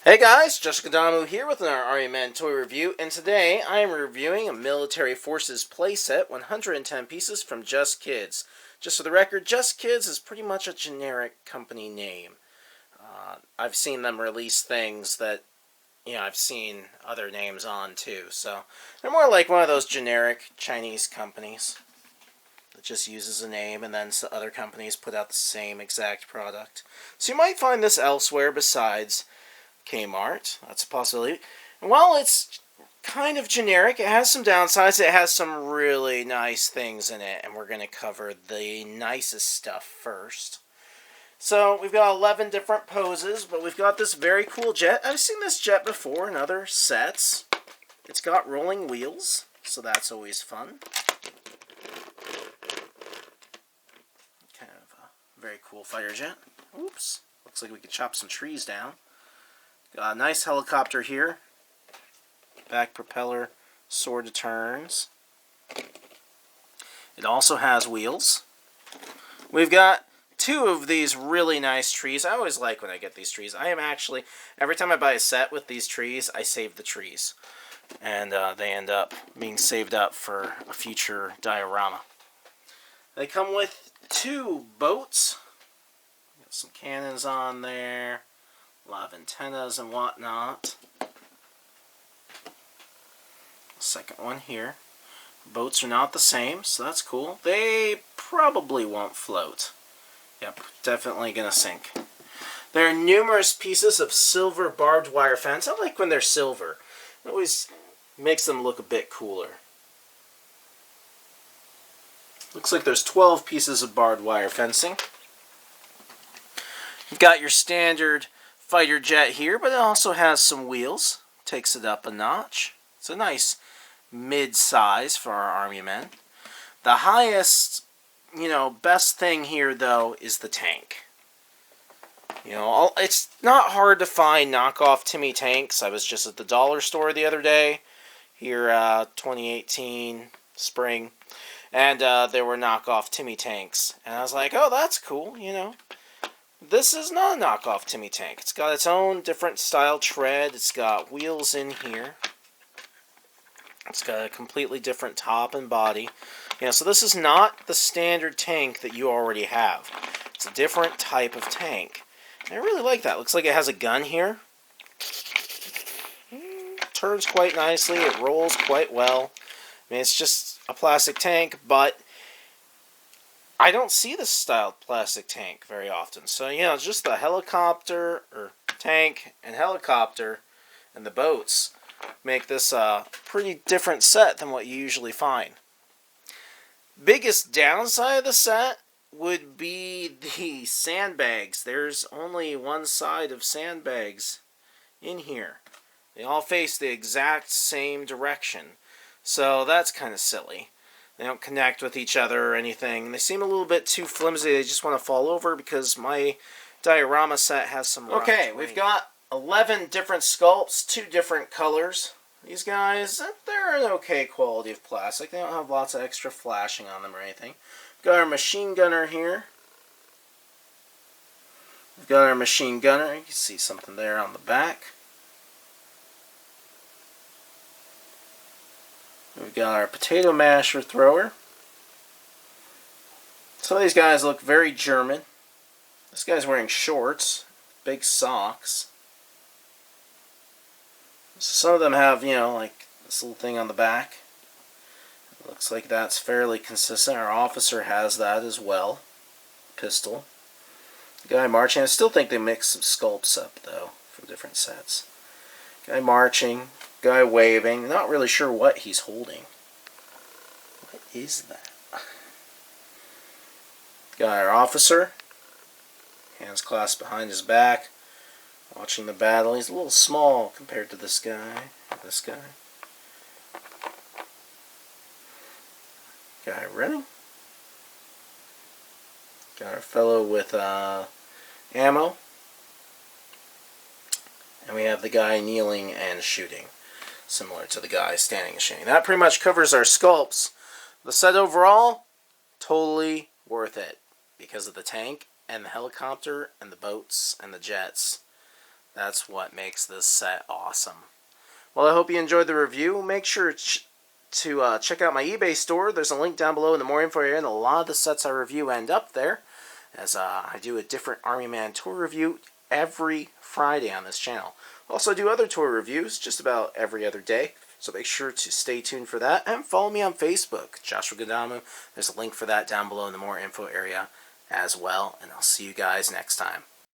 Hey guys, Jessica Damu here with another Armymen toy review, and today I am reviewing a Military Forces playset, 110 pieces from Just Kids. Just for the record, Just Kids is pretty much a generic company name. I've seen them release things that, I've seen other names on too, so they're more like one of those generic Chinese companies that just uses a name and then other companies put out the same exact product. So you might find this elsewhere besides Kmart. That's a possibility. And while it's kind of generic, it has some downsides. It has some really nice things in it, and we're going to cover the nicest stuff first. So we've got 11 different poses, but we've got this very cool jet. I've seen this jet before in other sets. It's got rolling wheels, so that's always fun. Kind of a very cool fighter jet. Oops. Looks like we could chop some trees down. Got a nice helicopter here. Back propeller sort of turns. It also has wheels. We've got two of these really nice trees. I always like when I get these trees. I am actually, every time I buy a set with these trees, I save the trees. And they end up being saved up for a future diorama. They come with two boats. Got some cannons on there. A lot of antennas and whatnot. Second one here. Boats are not the same, so that's cool. They probably won't float. Yep, definitely gonna sink. There are numerous pieces of silver barbed wire fence. I like when they're silver. It always makes them look a bit cooler. Looks like there's 12 pieces of barbed wire fencing. You've got your standard fighter jet here, but it also has some wheels. Takes it up a notch. It's a nice mid-size for our Army men. The highest, best thing here, though, is the tank. It's not hard to find knockoff Timmy tanks. I was just at the dollar store the other day, here 2018 spring, and there were knockoff Timmy tanks. And I was like, oh, that's cool, This is not a knockoff Timmy tank. It's got its own different style tread. It's got wheels in here. It's got a completely different top and body. So this is not the standard tank that you already have. It's a different type of tank. And I really like that. Looks like it has a gun here. Turns quite nicely. It rolls quite well. It's just a plastic tank, but I don't see this style plastic tank very often. So, just the helicopter, or tank, and helicopter, and the boats make this a pretty different set than what you usually find. Biggest downside of the set would be the sandbags. There's only one side of sandbags in here. They all face the exact same direction. So that's kind of silly. They don't connect with each other or anything. They seem a little bit too flimsy. They just want to fall over because my diorama set has some rough terrain. We've got 11 different sculpts, 2 different colors. These guys, they're an okay quality of plastic. They don't have lots of extra flashing on them or anything. We've got our machine gunner here. We've got our machine gunner. You can see something there on the back. We've got our potato masher thrower. Some of these guys look very German. This guy's wearing shorts, big socks. So some of them have, like this little thing on the back. It looks like that's fairly consistent. Our officer has that as well. Pistol. Guy marching. I still think they mix some sculpts up, though, from different sets. Guy marching. Guy waving. Not really sure what he's holding. What is that? Got our officer. Hands clasped behind his back. Watching the battle. He's a little small compared to this guy. Guy running. Got our fellow with ammo. And we have the guy kneeling and shooting. Similar to the guy standing and shooting. That pretty much covers our sculpts. The set overall, totally worth it. Because of the tank, and the helicopter, and the boats, and the jets. That's what makes this set awesome. Well, I hope you enjoyed the review. Make sure to check out my eBay store. There's a link down below in the more info area, and a lot of the sets I review end up there, as I do a different Army Man toy review every Friday on this channel. Also do other toy reviews just about every other day, so make sure to stay tuned for that, and follow me on Facebook, Joshua Gadamu. There's a link for that down below in the more info area as well, and I'll see you guys next time.